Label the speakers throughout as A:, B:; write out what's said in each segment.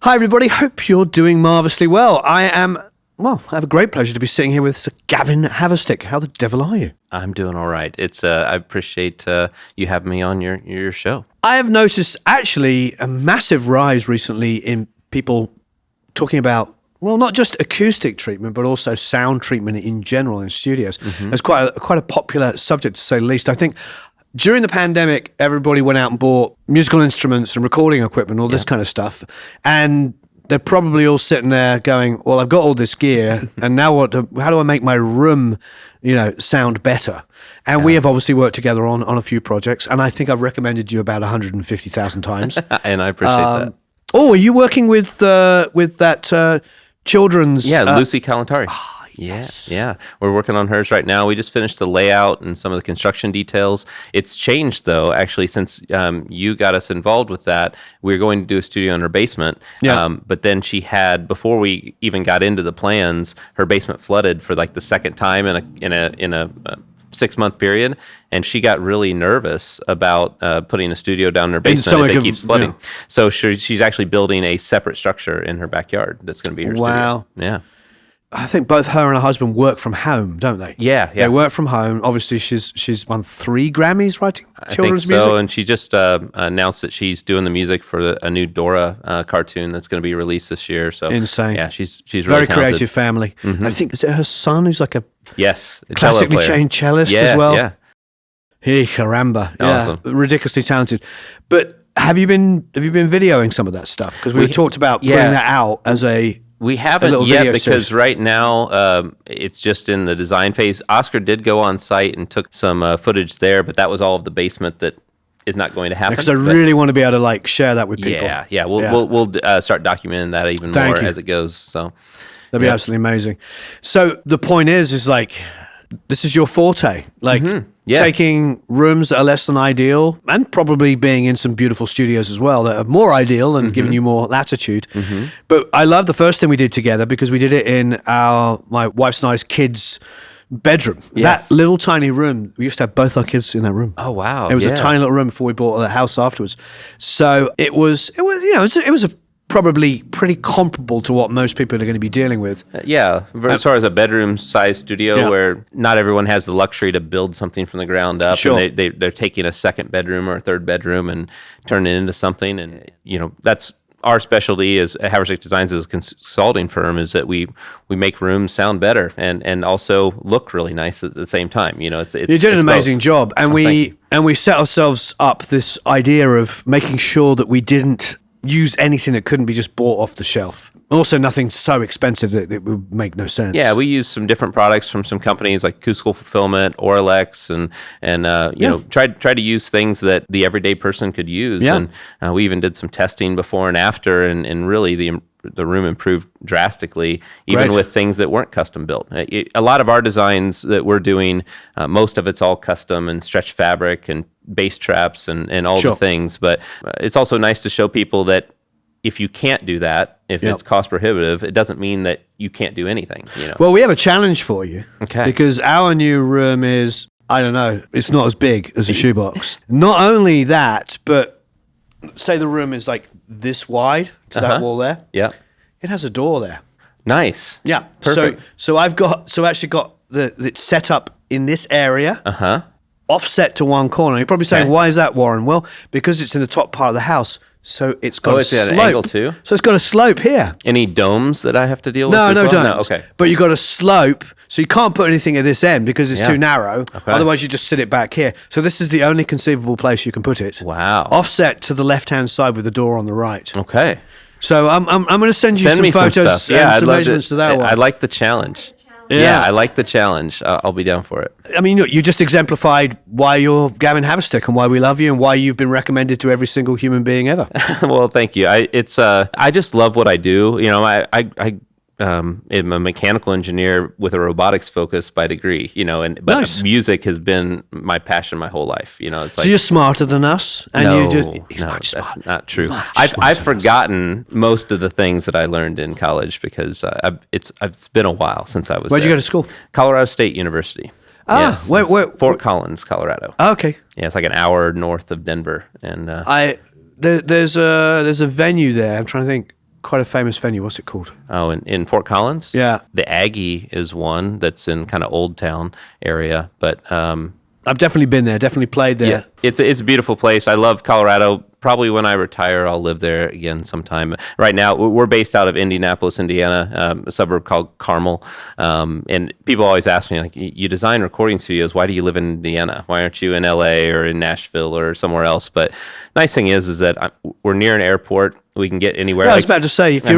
A: Hi, everybody. Hope you're doing marvellously well. I have a great pleasure to be sitting here with Sir Gavin Haverstick. How the devil are you?
B: I'm doing all right. I appreciate you having me on your show.
A: I have noticed actually a massive rise recently in people talking about, well, not just acoustic treatment, but also sound treatment in general in studios. Mm-hmm. It's quite a popular subject, to say the least. I think during the pandemic, everybody went out and bought musical instruments and recording equipment, all this kind of stuff. And they're probably all sitting there going, well, I've got all this gear, and now how do I make my room, sound better? And we have obviously worked together on a few projects, and I think I've recommended you about 150,000 times.
B: And I appreciate that.
A: Oh, are you working with that children's...
B: Yeah, Lucy Kalantari.
A: Yes.
B: Yeah. We're working on hers right now. We just finished the layout and some of the construction details. It's changed, though, actually, since you got us involved with that. We were going to do a studio in her basement. Yeah. But then she had, before we even got into the plans, her basement flooded for like the second time in a 6-month period, and she got really nervous about putting a studio down in her basement if it keeps flooding. Yeah. So she's actually building a separate structure in her backyard that's going to be her studio.
A: Wow.
B: Yeah.
A: I think both her and her husband work from home, don't they?
B: Yeah.
A: They work from home. Obviously, she's won 3 Grammys writing children's music.
B: I think so, and she just announced that she's doing the music for a new Dora cartoon that's going to be released this year. So
A: insane.
B: Yeah, she's really
A: very
B: talented.
A: creative family. Mm-hmm. I think, is it her son who's like a classically trained cellist as well?
B: Yeah.
A: Hey, caramba.
B: Awesome.
A: Yeah, ridiculously talented. But have you been videoing some of that stuff? Because we talked about putting that out as a...
B: We haven't yet because right now it's just in the design phase. Oscar did go on site and took some footage there, but that was all of the basement that is not going to happen.
A: Because I really want to be able to share that with people.
B: Yeah. We'll start documenting that even more as it goes. So
A: that'd be absolutely amazing. So the point is this is your forte, taking rooms that are less than ideal and probably being in some beautiful studios as well that are more ideal and giving you more latitude. Mm-hmm. But I love the first thing we did together because we did it in my wife's and I's kids' bedroom. Yes. That little tiny room, we used to have both our kids in that room.
B: Oh, wow.
A: It was a tiny little room before we bought the house afterwards. So it was a probably pretty comparable to what most people are going to be dealing with.
B: As far as a bedroom-sized studio where not everyone has the luxury to build something from the ground up. Sure. And they're taking a second bedroom or a third bedroom and turning it into something. And, that's our specialty as Haverstick Designs as a consulting firm is that we make rooms sound better and also look really nice at the same time. You did an amazing job. And we set ourselves up this idea of making sure that we didn't use anything that couldn't be just bought off the shelf. Also, nothing so expensive that it would make no sense. Yeah, we use some different products from some companies like Acoustical Fulfillment, Oralex, and tried to use things that the everyday person could use. Yeah. And we even did some testing before and after, and really the room improved drastically, even with things that weren't custom built. A lot of our designs that we're doing, most of it's all custom and stretched fabric and bass traps and all the things. But it's also nice to show people that if you can't do that, if it's cost prohibitive, it doesn't mean that you can't do anything.
A: Well, we have a challenge for you.
B: Okay.
A: Because our new room is, I don't know, it's not as big as a shoebox. Not only that, but say the room is like this wide to that wall there.
B: Yeah.
A: It has a door there.
B: Nice.
A: Yeah.
B: Perfect.
A: So I've actually got it's set up in this area.
B: Uh-huh.
A: Offset to one corner. You're probably saying, why is that, Warren? Well, because it's in the top part of the house, so it's got a slope.
B: It's got an angle too?
A: So it's got a slope here.
B: Any domes that I have to deal with?
A: No domes.
B: No, okay.
A: But you've got a slope, so you can't put anything at this end because it's too narrow. Okay. Otherwise, you just sit it back here. So this is the only conceivable place you can put it.
B: Wow.
A: Offset to the left-hand side with the door on the right.
B: Okay.
A: So I'm going to send you some photos and some measurements to that one.
B: I like the challenge. Yeah, I like the challenge. I'll be down for it.
A: I mean, you just exemplified why you're Gavin Haverstick and why we love you and why you've been recommended to every single human being ever.
B: Well, thank you. I just love what I do. I'm a mechanical engineer with a robotics focus by degree, but nice. Music has been my passion my whole life. It's like,
A: so you're smarter than us, and
B: that's not true. I've forgotten most of the things that I learned in college because it's been a while since I was.
A: Where'd you go to school?
B: Colorado State University.
A: Yes.
B: Where? Fort Collins, Colorado.
A: Oh, okay.
B: Yeah, it's like an hour north of Denver, and
A: there's a venue there. I'm trying to think. quite a famous venue. What's it called?
B: Oh, in Fort Collins?
A: Yeah.
B: The Aggie is one that's in kind of Old Town area, but
A: I've definitely been there, definitely played there.
B: Yeah, it's a beautiful place. I love Colorado. Probably when I retire, I'll live there again sometime. Right now, we're based out of Indianapolis, Indiana, a suburb called Carmel. And people always ask me, like, you design recording studios. Why do you live in Indiana? Why aren't you in LA or in Nashville or somewhere else? But nice thing is that we're near an airport. We can get anywhere.
A: Yeah, I was about to say, if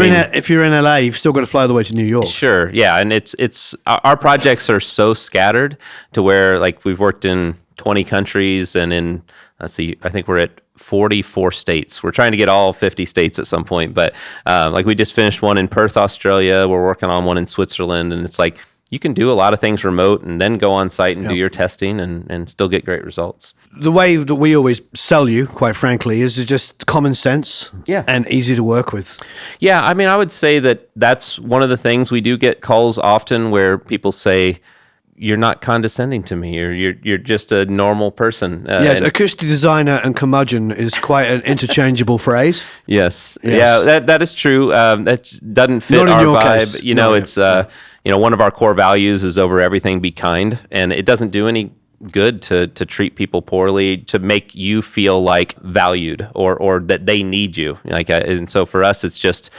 A: you're in LA, you've still got to fly all the way to New York.
B: Sure, yeah, and it's our projects are so scattered to where, like, we've worked in 20 countries and in, let's see, I think we're at 44 states. We're trying to get all 50 states at some point, but like we just finished one in Perth, Australia. We're working on one in Switzerland, and it's like you can do a lot of things remote and then go on site and do your testing and still get great results.
A: The way that we always sell you, quite frankly, is just common sense and easy to work with.
B: Yeah, I mean, I would say that's one of the things. We do get calls often where people say, you're not condescending to me, or you're just a normal person.
A: Yes, acoustic designer and curmudgeon is quite an interchangeable phrase.
B: Yes. Yeah, that is true. That doesn't fit our vibe. Case. You know, it's one of our core values is over everything be kind, and it doesn't do any good to treat people poorly, to make you feel like valued or that they need you. And so for us, it's just.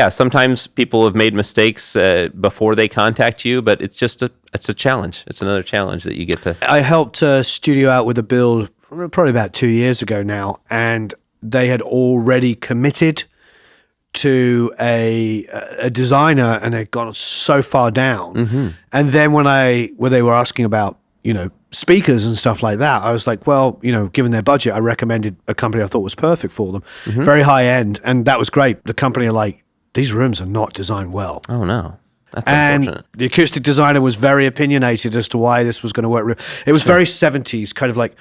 B: Sometimes people have made mistakes before they contact you, but it's a challenge. It's another challenge that you get to.
A: I helped a studio out with a build probably about 2 years ago now, and they had already committed to a designer, and they'd gone so far down. Mm-hmm. And then when they were asking about, speakers and stuff like that, I was like, well, given their budget, I recommended a company I thought was perfect for them. Mm-hmm. Very high end, and that was great. The company are like, these rooms are not designed well.
B: Oh, no. That's unfortunate.
A: And the acoustic designer was very opinionated as to why this was going to work. It was very 70s, kind of like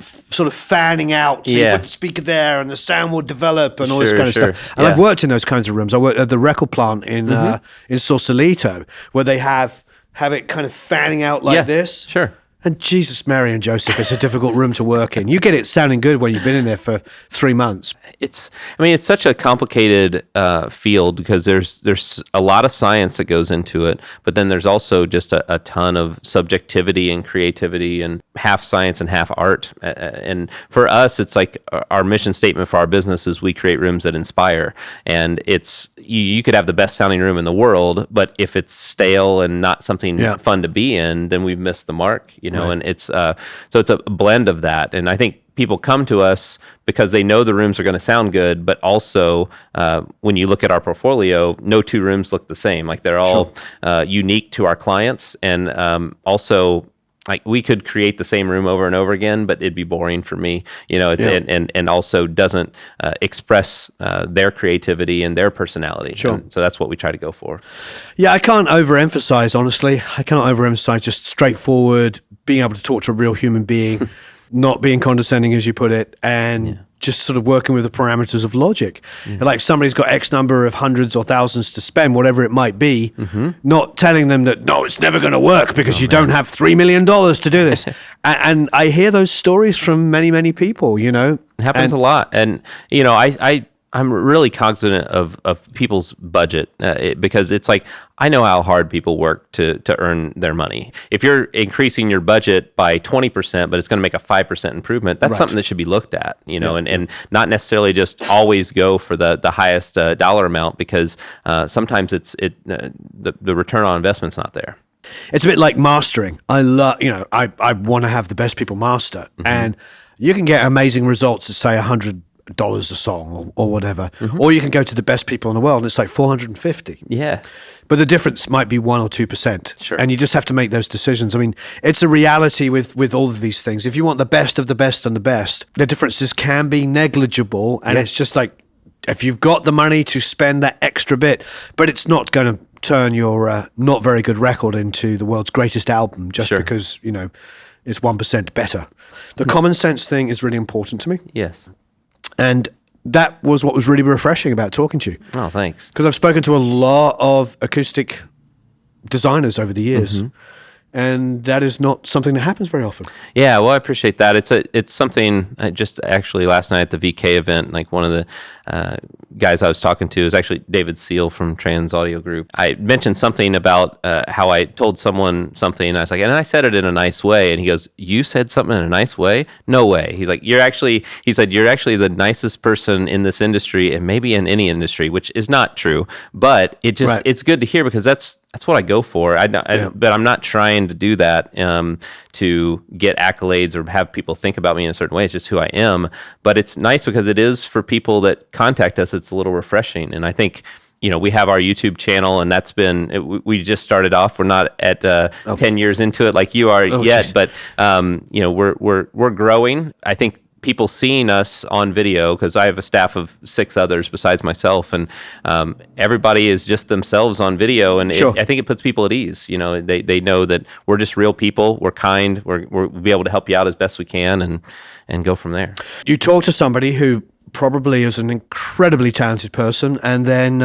A: sort of fanning out. So you put the speaker there and the sound will develop and all this kind of stuff. And I've worked in those kinds of rooms. I worked at the record plant in Sausalito, where they have it kind of fanning out like this.
B: Sure.
A: And Jesus, Mary and Joseph, it's a difficult room to work in. You get it sounding good when you've been in there for 3 months.
B: It's such a complicated field because there's a lot of science that goes into it, but then there's also just a ton of subjectivity and creativity and half science and half art. And for us, it's like our mission statement for our business is we create rooms that inspire. And it's you could have the best sounding room in the world, but if it's stale and not something fun to be in, then we've missed the mark. Right. And it's so it's a blend of that. And I think people come to us because they know the rooms are going to sound good, but also when you look at our portfolio, no two rooms look the same. Like they're all unique to our clients, and also like we could create the same room over and over again, but it'd be boring for me, and also doesn't express their creativity and their personality.
A: Sure.
B: And so that's what we try to go for.
A: Yeah, I can't overemphasize, honestly. I cannot overemphasize just straightforward, being able to talk to a real human being, not being condescending, as you put it, and just sort of working with the parameters of logic. Like somebody's got X number of hundreds or thousands to spend, whatever it might be, not telling them that, no, it's never going to work because you don't have $3 million to do this. And I hear those stories from many, many people,
B: It happens a lot. And, I'm really cognizant of people's budget because it's like, I know how hard people work to earn their money. If you're increasing your budget by 20%, but it's going to make a 5% improvement, that's something that should be looked at, and not necessarily just always go for the highest dollar amount because sometimes the return on investment's not there.
A: It's a bit like mastering. I love, I want to have the best people master, and you can get amazing results at say $100 a song or whatever, or you can go to the best people in the world and it's like 450.
B: Yeah.
A: But the difference might be 1 or 2%.
B: Sure.
A: And you just have to make those decisions. I mean, it's a reality with all of these things. If you want the best of the best and the best, the differences can be negligible. And it's just like, if you've got the money to spend that extra bit, but it's not going to turn your not very good record into the world's greatest album just because, it's 1% better. The common sense thing is really important to me.
B: Yes.
A: And that was what was really refreshing about talking to you.
B: Oh, thanks.
A: Because I've spoken to a lot of acoustic designers over the years, and that is not something that happens very often.
B: Yeah, well, I appreciate that. It's something. Just actually last night at the VK event, like one of the guys I was talking to, is actually David Seal from Trans Audio Group. I mentioned something about how I told someone something, and I was like, and I said it in a nice way, and he goes, "You said something in a nice way? No way." He's like, "You're actually the nicest person in this industry, and maybe in any industry," which is not true, but it's good to hear, because that's what I go for. But I'm not trying to do that to get accolades or have people think about me in a certain way. It's just who I am. But it's nice because it is, for people that contact us, it's a little refreshing. And I think, we have our YouTube channel, and that's been, we just started off. We're not at 10 years into it like you are yet, but we're growing. I think people seeing us on video, because I have a staff of 6 others besides myself, and everybody is just themselves on video, and I think it puts people at ease. They know that we're just real people. We're kind. We'll be able to help you out as best we can, and go from there.
A: You talk to somebody who probably is an incredibly talented person, and then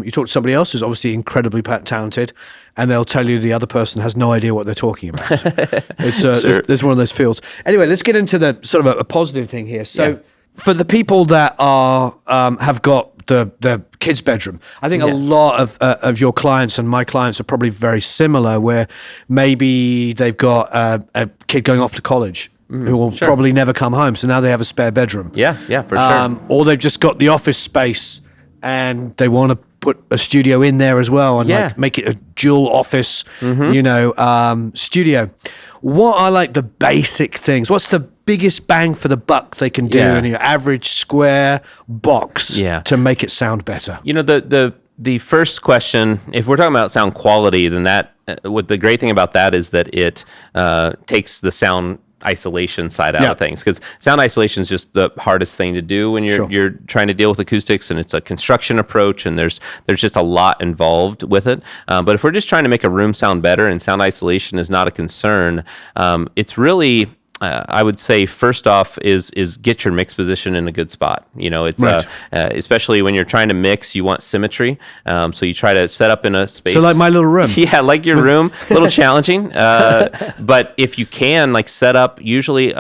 A: you talk to somebody else who's obviously incredibly talented, and they'll tell you the other person has no idea what they're talking about. It's there's one of those fields. Anyway, let's get into the sort of a positive thing here. So for the people that are have got the kids' bedroom, I think a lot of your clients and my clients are probably very similar, where maybe they've got a kid going off to college, who will probably never come home. So now they have a spare bedroom.
B: Yeah, for sure.
A: Or they've just got the office space and they want to put a studio in there as well, and like make it a dual office, studio. What are like the basic things? What's the biggest bang for the buck they can do in your average square box to make it sound better?
B: The first question, if we're talking about sound quality, then that what the great thing about that is that it takes the sound isolation side out of things, because sound isolation is just the hardest thing to do when you're trying to deal with acoustics, and it's a construction approach, and there's just a lot involved with it. But if we're just trying to make a room sound better and sound isolation is not a concern, it's really I would say first off is get your mix position in a good spot. It's especially when you're trying to mix, you want symmetry. So you try to set up in a space.
A: So like my little room.
B: Yeah, like your room. A little challenging. But if you can, like, set up usually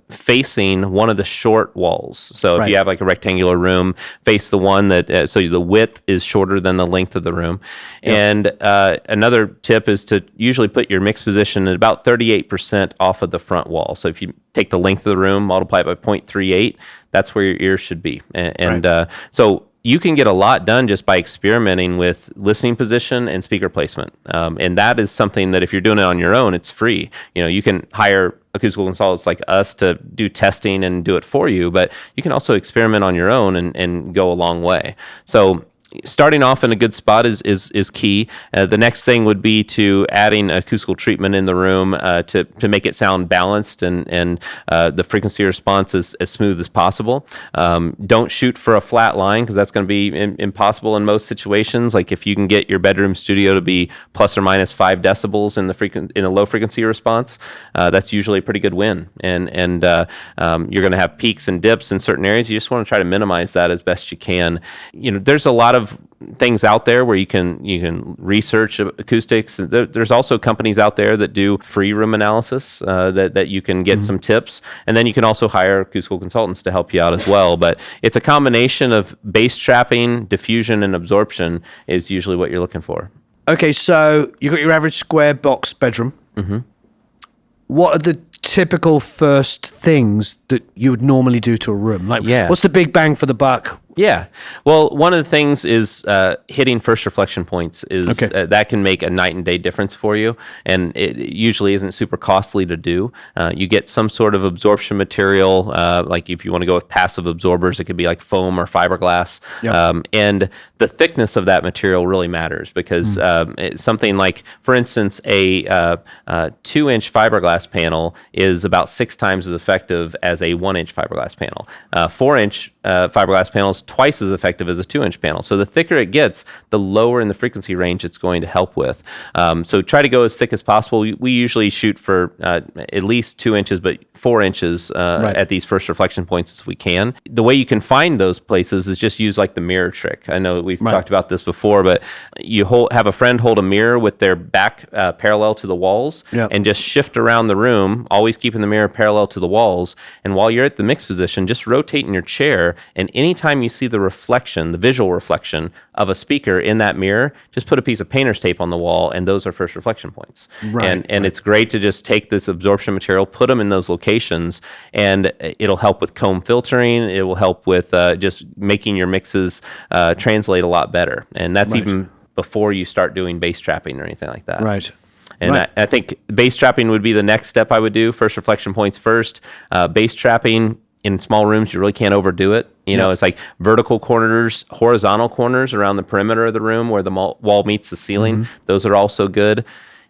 B: facing one of the short walls. So if you have like a rectangular room, face the one that so the width is shorter than the length of the room. And another tip is to usually put your mix position at about 38% off of the front wall. So if you take the length of the room, multiply it by 0.38, that's where your ears should be. So you can get a lot done just by experimenting with listening position and speaker placement. And that is something that if you're doing it on your own, it's free. You can hire acoustical consultants like us to do testing and do it for you, but you can also experiment on your own and go a long way. So starting off in a good spot is key. The next thing would be to adding acoustical treatment in the room to make it sound balanced and the frequency response as smooth as possible. Don't shoot for a flat line, because that's going to be impossible in most situations. Like if you can get your bedroom studio to be plus or minus 5 decibels in a low frequency response, that's usually a pretty good win. And you're going to have peaks and dips in certain areas. You just want to try to minimize that as best you can. There's a lot of things out there where you can research acoustics. There's also companies out there that do free room analysis that you can get some tips, and then you can also hire acoustical consultants to help you out as well. But it's a combination of bass trapping, diffusion, and absorption is usually what you're looking for. Okay,
A: so you got your average square box bedroom. What are the typical first things that you would normally do to a room? Like, what's the big bang for the buck?
B: Yeah. Well, one of the things is hitting first reflection points is that can make a night and day difference for you. And it usually isn't super costly to do. You get some sort of absorption material, like if you want to go with passive absorbers, it could be like foam or fiberglass. And the thickness of that material really matters, because it's something like, for instance, a 2-inch fiberglass panel is about 6 times as effective as a 1-inch fiberglass panel. 4-inch fiberglass panel is twice as effective as a 2-inch panel. So the thicker it gets, the lower in the frequency range it's going to help with. So try to go as thick as possible. We usually shoot for at least 2 inches, but 4 inches at these first reflection points as we can. The way you can find those places is just use like the mirror trick. I know we've talked about this before, but you have a friend hold a mirror with their back parallel to the walls and just shift around the room, always keeping the mirror parallel to the walls. And while you're at the mix position, just rotate in your chair there. And anytime you see the reflection, the visual reflection of a speaker in that mirror, just put a piece of painter's tape on the wall, and those are first reflection points.
A: Right.
B: And it's great to just take this absorption material, put them in those locations, and it'll help with comb filtering. It will help with just making your mixes translate a lot better. And that's even before you start doing bass trapping or anything like that.
A: Right.
B: And I think bass trapping would be the next step I would do. First reflection points first. Bass trapping in small rooms, you really can't overdo it. You know, it's like vertical corners, horizontal corners around the perimeter of the room where the wall meets the ceiling. Those are also good.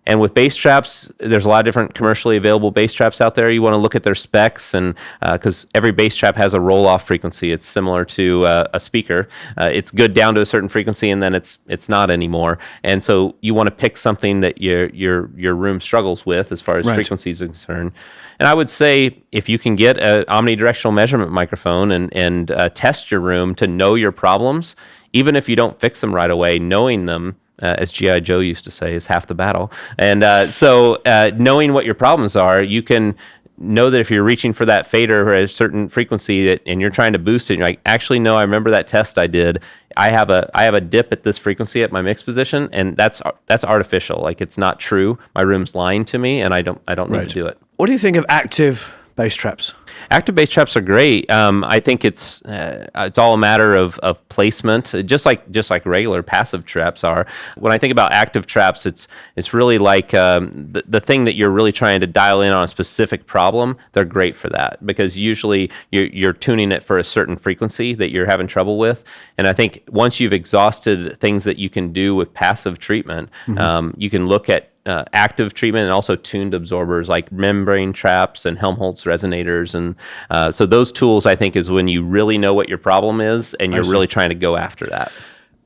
B: And with bass traps, there's a lot of different commercially available bass traps out there. You want to look at their specs, and because every bass trap has a roll-off frequency. It's similar to a speaker. It's good down to a certain frequency, and then it's not anymore. And so you want to pick something that your room struggles with as far as frequencies are concerned. And I would say if you can get an omnidirectional measurement microphone and test your room to know your problems, even if you don't fix them right away, knowing them, as G.I. Joe used to say, is half the battle. And so knowing what your problems are, you can know that if you're reaching for that fader at a certain frequency and you're trying to boost it, and you're like, actually, no, I remember that test I did. I have a dip at this frequency at my mix position, and that's artificial. Like, it's not true. My room's lying to me, and I don't need to do it.
A: What do you think of active bass traps?
B: Active bass traps are great. I think it's all a matter of placement, just like regular passive traps are. When I think about active traps, it's really like the thing that you're really trying to dial in on a specific problem. They're great for that because usually you're tuning it for a certain frequency that you're having trouble with. And I think once you've exhausted things that you can do with passive treatment, you can look at active treatment and also tuned absorbers like membrane traps and Helmholtz resonators. And so those tools, I think, is when you really know what your problem is and you're really trying to go after that.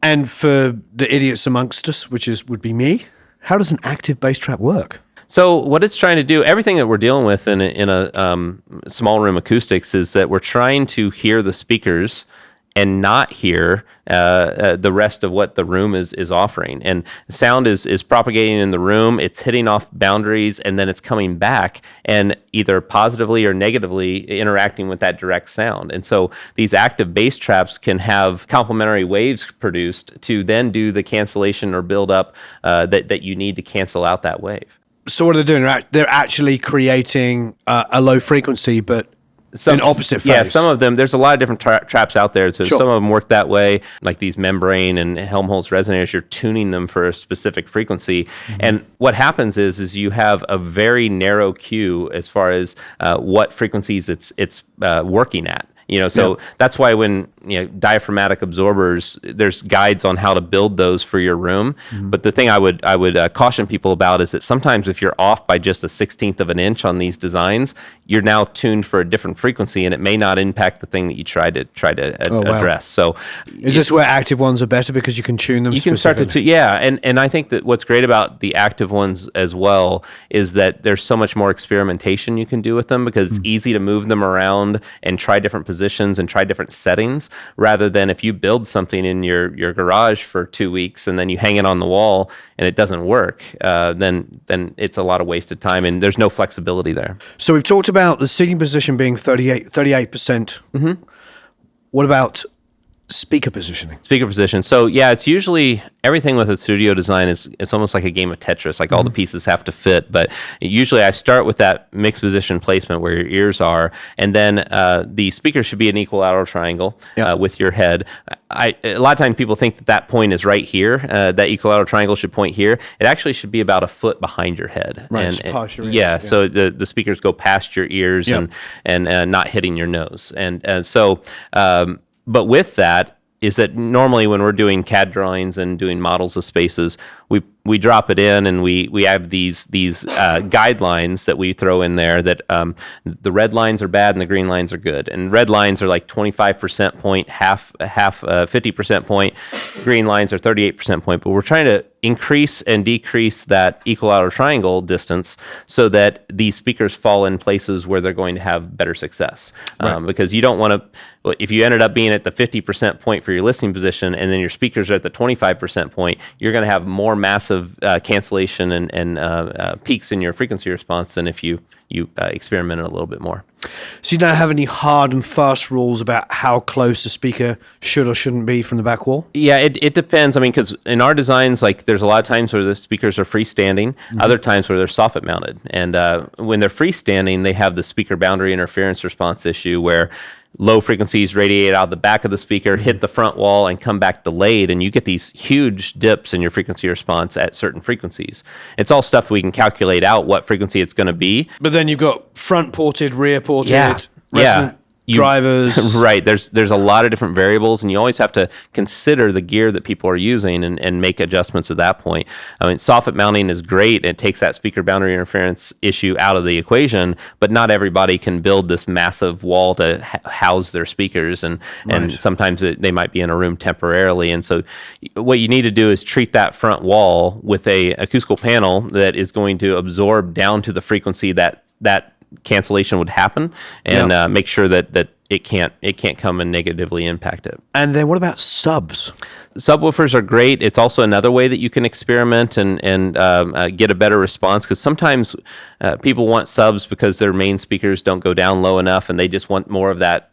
A: And for the idiots amongst us, would be me, how does an active bass trap work?
B: So what it's trying to do, everything that we're dealing with in a small room acoustics is that we're trying to hear the speakers and not hear the rest of what the room is offering. And sound is propagating in the room, it's hitting off boundaries, and then it's coming back and either positively or negatively interacting with that direct sound. And so these active bass traps can have complementary waves produced to then do the cancellation or build up that you need to cancel out that wave.
A: So what are they doing? They're actually creating a low frequency, but in opposite phase.
B: Yeah, some of them, there's a lot of different traps out there. So some of them work that way, like these membrane and Helmholtz resonators, you're tuning them for a specific frequency. And what happens is you have a very narrow cue as far as what frequencies it's working at. So that's why when diaphragmatic absorbers, there's guides on how to build those for your room. But the thing I would caution people about is that sometimes if you're off by just a 1/16 of an inch on these designs, you're now tuned for a different frequency, and it may not impact the thing that you try to address. So
A: is this where active ones are better because you can tune them?
B: You can start to and I think that what's great about the active ones as well is that there's so much more experimentation you can do with them because it's easy to move them around and try different positions and try different settings, rather than if you build something in your garage for 2 weeks and then you hang it on the wall and it doesn't work, then it's a lot of wasted time and there's no flexibility there.
A: So we've talked about the seating position being 38%. What about speaker positioning?
B: Speaker position. So it's usually everything with a studio design it's almost like a game of Tetris. Like all the pieces have to fit, but usually I start with that mixed position placement where your ears are, and then the speaker should be an equilateral triangle with your head. A lot of times people think that point is right here. That equilateral triangle should point here. It actually should be about a foot behind your head.
A: Right, past your ears.
B: So the speakers go past your ears and not hitting your nose. And so but with that is that normally when we're doing CAD drawings and doing models of spaces, we drop it in and we have these guidelines that we throw in there that the red lines are bad and the green lines are good. And red lines are like 25% point, half 50% point. Green lines are 38% point. But we're trying to increase and decrease that equilateral triangle distance so that these speakers fall in places where they're going to have better success. Because you don't want to, if you ended up being at the 50% point for your listening position and then your speakers are at the 25% point, you're going to have more massive cancellation and peaks in your frequency response than if you you experiment a little bit more.
A: So you don't have any hard and fast rules about how close the speaker should or shouldn't be from the back wall?
B: Yeah, it depends. I mean, because in our designs, like there's a lot of times where the speakers are freestanding, other times where they're soffit mounted. And when they're freestanding, they have the speaker boundary interference response issue where low frequencies radiate out the back of the speaker, hit the front wall, and come back delayed, and you get these huge dips in your frequency response at certain frequencies. It's all stuff we can calculate out what frequency it's going to be.
A: But then you've got front ported, rear ported,
B: Yeah.
A: drivers.
B: Right. There's a lot of different variables, and you always have to consider the gear that people are using and make adjustments at that point. I mean, soffit mounting is great. It takes that speaker boundary interference issue out of the equation, but not everybody can build this massive wall to house their speakers, and sometimes they might be in a room temporarily. And so what you need to do is treat that front wall with a acoustical panel that is going to absorb down to the frequency that cancellation would happen, and make sure that it can't come and negatively impact it.
A: And then what about subs?
B: Subwoofers are great. It's also another way that you can experiment and get a better response, because sometimes people want subs because their main speakers don't go down low enough and they just want more of that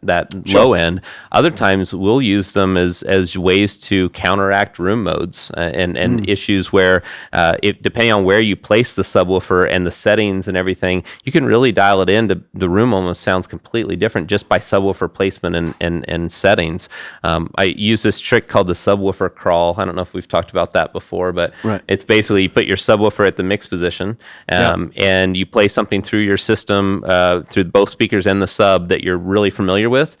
B: low end. Other times we'll use them as ways to counteract room modes and issues where depending on where you place the subwoofer and the settings and everything, you can really dial it in. The room almost sounds completely different just by subwoofer placement and settings. I use this trick called the subwoofer crawl. I don't know if we've talked about that before, but it's basically you put your subwoofer at the mix position, and you play something through your system, through both speakers and the sub that you're really familiar with.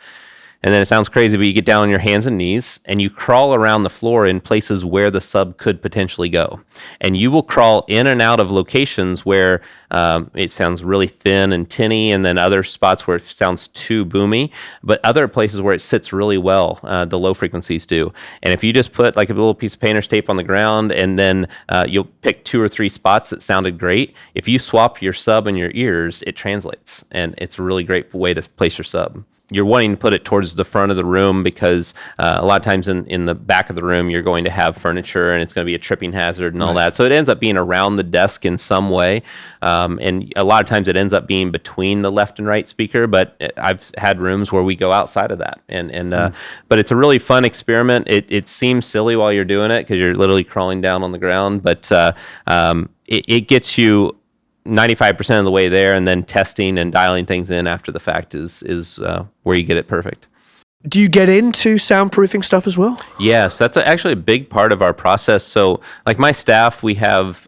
B: And then it sounds crazy, but you get down on your hands and knees and you crawl around the floor in places where the sub could potentially go. And you will crawl in and out of locations where it sounds really thin and tinny, and then other spots where it sounds too boomy, but other places where it sits really well, the low frequencies do. And if you just put like a little piece of painter's tape on the ground, and then you'll pick 2 or 3 spots that sounded great, if you swap your sub and your ears, it translates. And it's a really great way to place your sub. You're wanting to put it towards the front of the room because a lot of times in the back of the room, you're going to have furniture and it's going to be a tripping hazard and all that. So it ends up being around the desk in some way. And a lot of times it ends up being between the left and right speaker, but I've had rooms where we go outside of that. But it's a really fun experiment. It seems silly while you're doing it because you're literally crawling down on the ground, but it gets you 95% of the way there, and then testing and dialing things in after the fact is where you get it perfect.
A: Do you get into soundproofing stuff as well?
B: Yes, that's actually a big part of our process. So like my staff, we have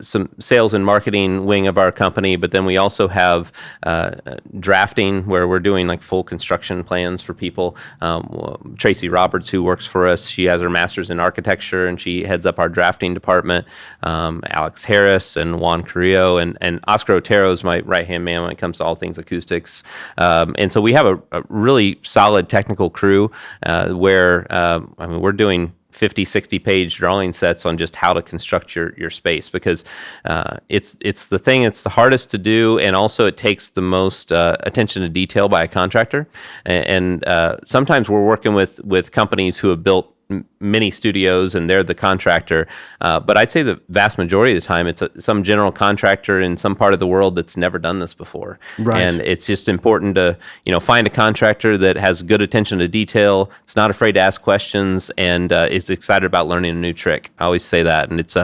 B: some sales and marketing wing of our company, but then we also have drafting where we're doing like full construction plans for people. Tracy Roberts, who works for us, she has her master's in architecture and she heads up our drafting department. Alex Harris and Juan Carrillo and Oscar Otero is my right-hand man when it comes to all things acoustics. And so we have a really solid technical crew where we're doing 50, 60-page drawing sets on just how to construct your space, because it's the thing, it's the hardest to do, and also it takes the most attention to detail by a contractor. And sometimes we're working with companies who have built many studios and they're the contractor, but I'd say the vast majority of the time it's some general contractor in some part of the world that's never done this before. Right. And it's just important to find a contractor that has good attention to detail, is not afraid to ask questions, and is excited about learning a new trick. I always say that. And it's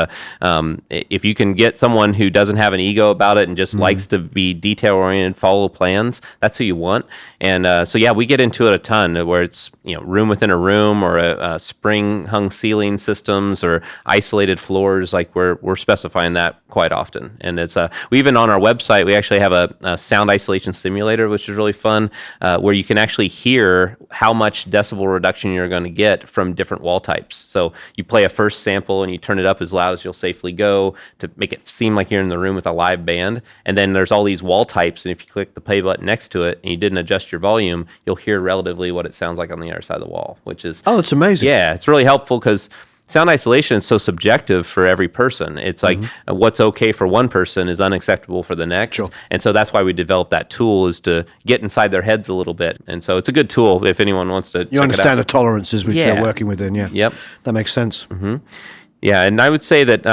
B: if you can get someone who doesn't have an ego about it and just likes to be detail oriented, follow plans, that's who you want. And so yeah, we get into it a ton, where it's room within a room, or a spring hung ceiling systems, or isolated floors. Like we're specifying that quite often. And it's we even on our website, we actually have a sound isolation simulator, which is really fun, where you can actually hear how much decibel reduction you're going to get from different wall types. So you play a first sample and you turn it up as loud as you'll safely go to make it seem like you're in the room with a live band. And then there's all these wall types, and if you click the play button next to it and you didn't adjust your volume, you'll hear relatively what it sounds like on the other side of the wall, which is
A: it's amazing.
B: Yeah, it's really helpful because sound isolation is so subjective for every person. It's like what's okay for one person is unacceptable for the next. Sure. And so that's why we developed that tool, is to get inside their heads a little bit. And so it's a good tool if anyone wants to
A: You understand the tolerances which you're working within, yeah.
B: Yep.
A: That makes sense.
B: Mm-hmm. Yeah, and I would say that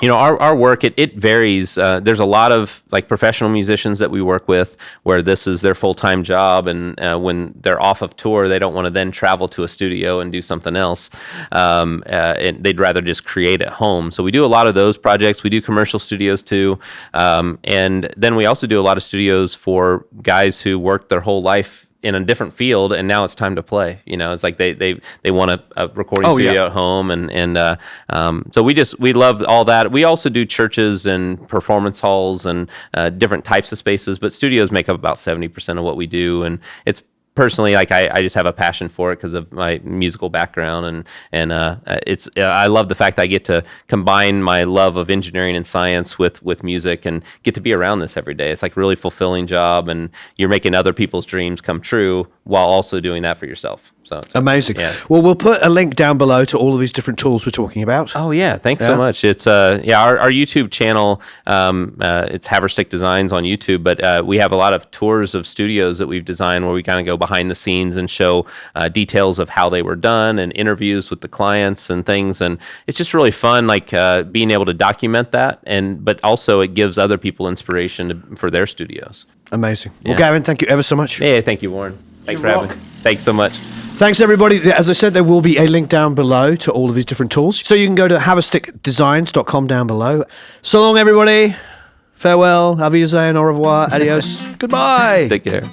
B: our work, it varies. There's a lot of like professional musicians that we work with where this is their full-time job, and when they're off of tour, they don't want to then travel to a studio and do something else. And they'd rather just create at home. So we do a lot of those projects. We do commercial studios too. And then we also do a lot of studios for guys who worked their whole life in a different field, and now it's time to play. It's like they want a recording studio at home, and so we love all that. We also do churches and performance halls and different types of spaces, but studios make up about 70% of what we do, and it's personally, like I just have a passion for it because of my musical background, and I love the fact that I get to combine my love of engineering and science with music and get to be around this every day. It's like a really fulfilling job, and you're making other people's dreams come true while also doing that for yourself. So
A: amazing. Yeah. Well, we'll put a link down below to all of these different tools we're talking about.
B: Oh yeah, thanks so much. It's our YouTube channel. It's Haverstick Designs on YouTube, but we have a lot of tours of studios that we've designed where we kind of go behind the scenes and show details of how they were done and interviews with the clients and things. And it's just really fun, like being able to document that, but also it gives other people inspiration for their studios.
A: Amazing. Yeah. Well, Gavin, thank you ever so much.
B: Hey, thank you, Warren. Thanks for having me. Thanks so much.
A: Thanks, everybody. As I said, there will be a link down below to all of these different tools. So you can go to haverstickdesigns.com down below. So long, everybody. Farewell. Auf Wiedersehen. Au revoir. Adios. Goodbye.
B: Take care.